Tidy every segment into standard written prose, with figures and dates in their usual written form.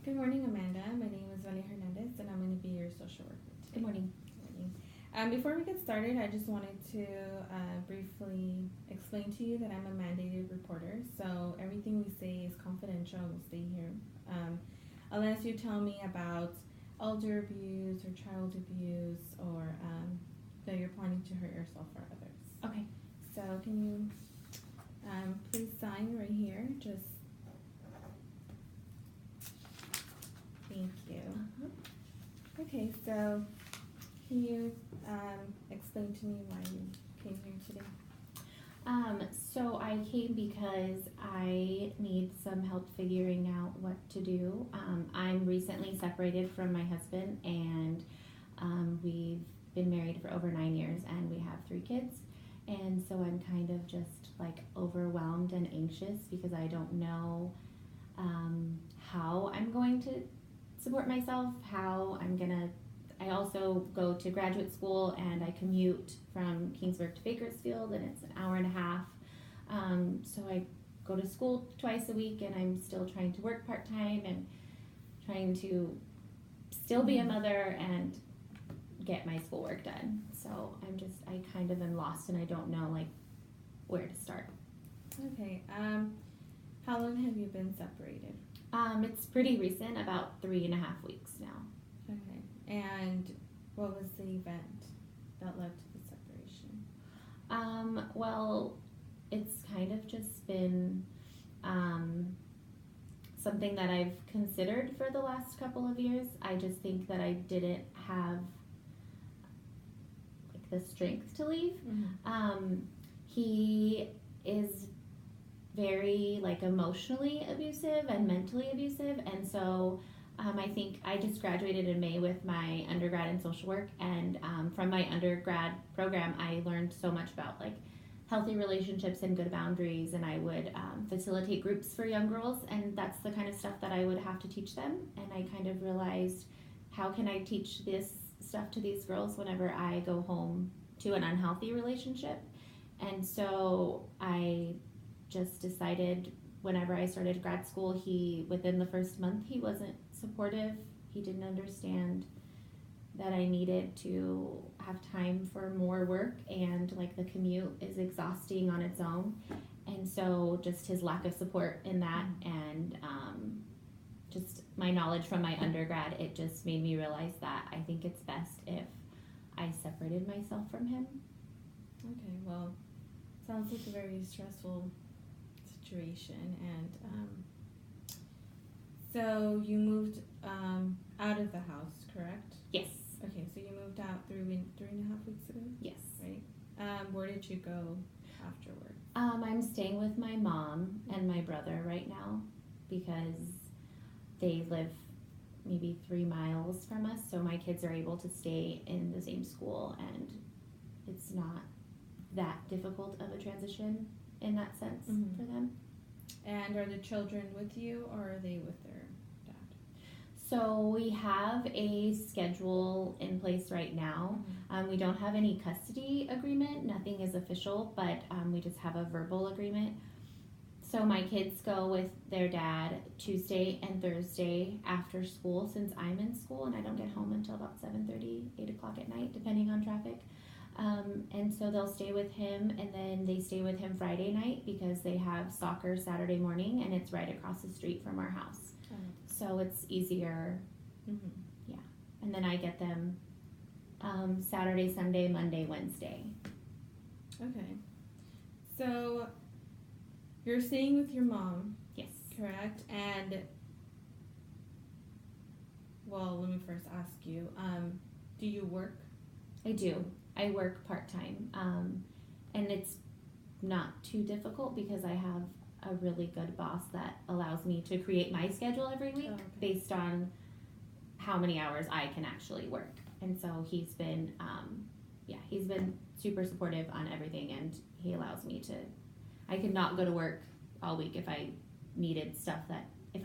Good morning, Amanda. My name is Valia Hernandez, and I'm going to be your social worker today. Good morning. Good morning. Before we get started, I just wanted to briefly explain to you that I'm a mandated reporter, so everything we say is confidential and will stay here. Unless you tell me about elder abuse or child abuse or that you're planning to hurt yourself or others. Okay. So can you please sign right here? Just thank you. Okay, so can you explain to me why you came here today? So I came because I need some help figuring out what to do. I'm recently separated from my husband, and we've been married for over 9 years, and we have 3 kids. And so I'm kind of just like overwhelmed and anxious because I don't know how I'm going to support myself, I also go to graduate school and I commute from Kingsburg to Bakersfield, and it's an hour and a half. So I go to school twice a week, and I'm still trying to work part-time and trying to still be a mother and get my schoolwork done. So I kind of am lost, and I don't know like where to start. Okay, how long have you been separated? It's pretty recent, about 3.5 weeks now. Okay, and what was the event that led to the separation? Well, it's kind of just been something that I've considered for the last couple of years. I just think that I didn't have like the strength to leave. Mm-hmm. He is very like emotionally abusive and mentally abusive, and so I think I just graduated in May with my undergrad in social work, and from my undergrad program I learned so much about like healthy relationships and good boundaries, and I would facilitate groups for young girls, and that's the kind of stuff that I would have to teach them. And I kind of realized, how can I teach this stuff to these girls whenever I go home to an unhealthy relationship? And so I just decided, whenever I started grad school, within the first month, he wasn't supportive. He didn't understand that I needed to have time for more work, and like the commute is exhausting on its own. And so just his lack of support in that, and just my knowledge from my undergrad, it just made me realize that I think it's best if I separated myself from him. Okay, well, sounds like a very stressful situation. And so you moved out of the house, correct? Yes. Okay, so you moved out 3.5 weeks ago? Yes. Right. Where did you go afterwards? I'm staying with my mom and my brother right now because they live maybe 3 miles from us, so my kids are able to stay in the same school, and it's not that difficult of a transition in that sense for them. And are the children with you, or are they with their dad? So we have a schedule in place right now. We don't have any custody agreement, nothing is official, but we just have a verbal agreement. So my kids go with their dad Tuesday and Thursday after school, since I'm in school and I don't get home until about 7:30, 8 o'clock at night, depending on traffic. And so they'll stay with him, and then they stay with him Friday night because they have soccer Saturday morning, and it's right across the street from our house. So it's easier. Yeah. And then I get them Saturday, Sunday, Monday, Wednesday. Okay. So you're staying with your mom. Yes. Correct. And well, let me first ask you, do you work? I do. I work part-time, and it's not too difficult because I have a really good boss that allows me to create my schedule every week based on how many hours I can actually work. And so he's been super supportive on everything, and he allows me to, I could not go to work all week if I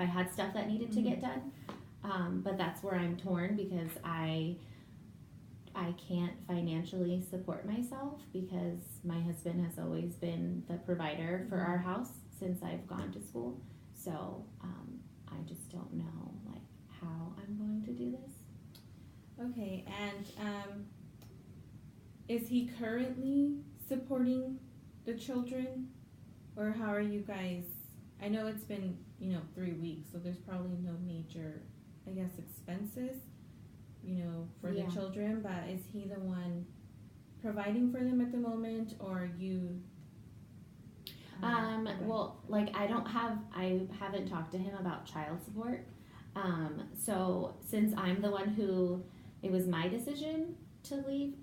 had stuff that needed to get done. But that's where I'm torn because I can't financially support myself because my husband has always been the provider for our house since I've gone to school. So I just don't know like Okay, and is he currently supporting the children, or how are you guys? I know it's been 3 weeks, so there's probably no major, I guess, expenses, for the Yeah. children. But is he the one providing for them at the moment, or are you? Well, like I haven't talked to him about child support. So since I'm the one who, it was my decision to leave,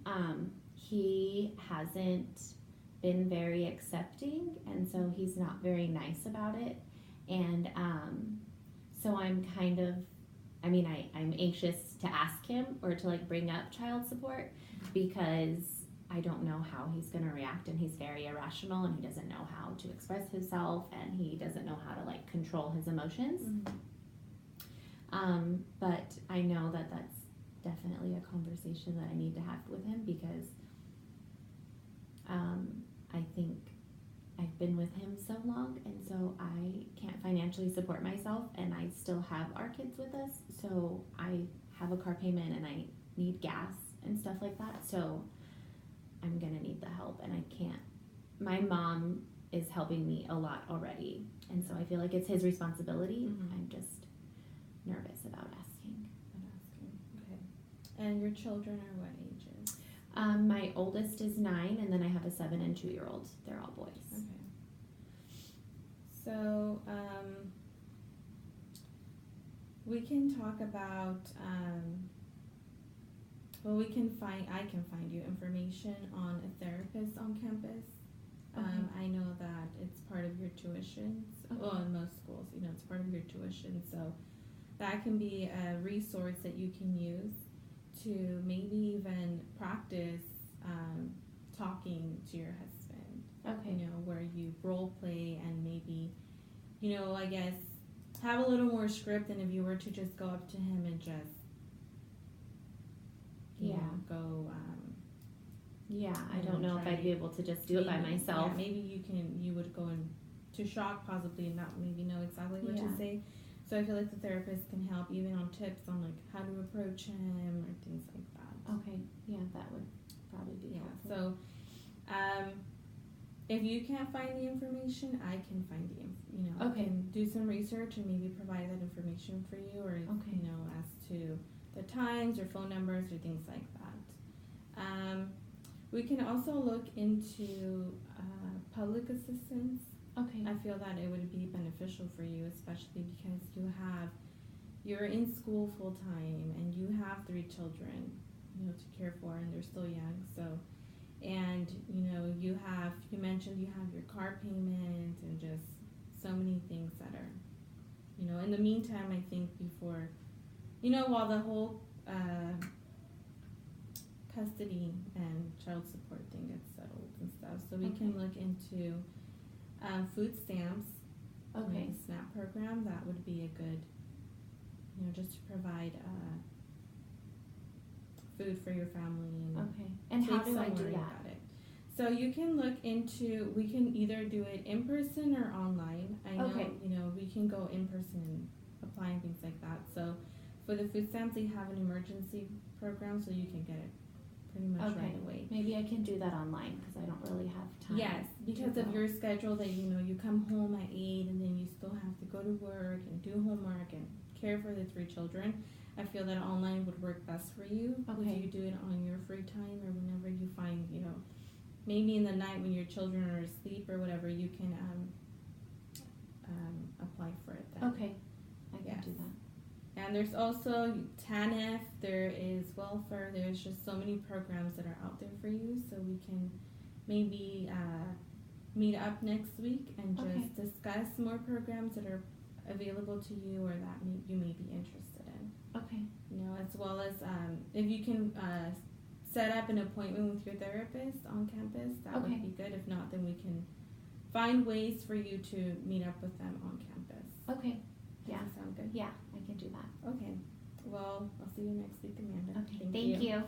he hasn't been very accepting, and so he's not very nice about it. And so I'm kind of, I'm anxious to ask him or to like bring up child support because I don't know how he's going to react, and he's very irrational, and he doesn't know how to express himself, and he doesn't know how to like control his emotions. But I know that that's definitely a conversation that I need to have with him because I think I've been with him so long, and so I can't financially support myself, and I still have our kids with us, so I have a car payment and I need gas and stuff like that, so I'm gonna need the help, and I can't. My mom is helping me a lot already, and so I feel like it's his responsibility. I'm just nervous about asking. Okay. And your children are what ages? My oldest is 9, and then I have a 7 and 2-year-old. They're all boys. Okay. So, we can talk about, I can find you information on a therapist on campus. I know that it's part of your tuition. Well, in most schools, it's part of your tuition. So that can be a resource that you can use to maybe even practice talking to your husband. Okay. Where you role play and maybe, I guess, have a little more script than if you were to just go up to him and just, go. I don't know if I'd be able to just do it by myself. Yeah, maybe you would go into shock possibly and not maybe know exactly what to say. So I feel like the therapist can help even on tips on like how to approach him or things like that. Okay, yeah, that would probably be helpful. So, if you can't find the information, I can find the Okay. I can do some research and maybe provide that information for you, or as to the times or phone numbers or things like that. We can also look into public assistance. Okay. I feel that it would be beneficial for you, especially because you're in school full time and you have 3 children, to care for, and they're still young. So, and you mentioned you have your car payment and just so many things that are, in the meantime, I think before, while the whole custody and child support thing gets settled and stuff, so we can look into food stamps. Okay. The SNAP program, that would be a good, just to provide food for your family. And how do I do that? About it. So you can look into, we can either do it in person or online. I know, we can go in person and apply and things like that. So for the food stamps, they have an emergency program, so you can get it pretty much right away. Maybe I can do that online because I don't really have time. Yes, because of your schedule that, you come home at 8 and then you still have to go to work and do homework and care for the 3 children. I feel that online would work best for you. Okay. If you do it on your free time or whenever you find, maybe in the night when your children are asleep or whatever, you can apply for it then. Okay, I can do that. And there's also TANF, there is welfare, there's just so many programs that are out there for you, so we can maybe meet up next week and just discuss more programs that are available to you or that you may be interested in. Okay. As well as if you can set up an appointment with your therapist on campus, that would be good. If not, then we can find ways for you to meet up with them on campus. Okay. Does that sound good? Yeah, I can do that. Okay. Well, I'll see you next week, Amanda. Okay. Thank you.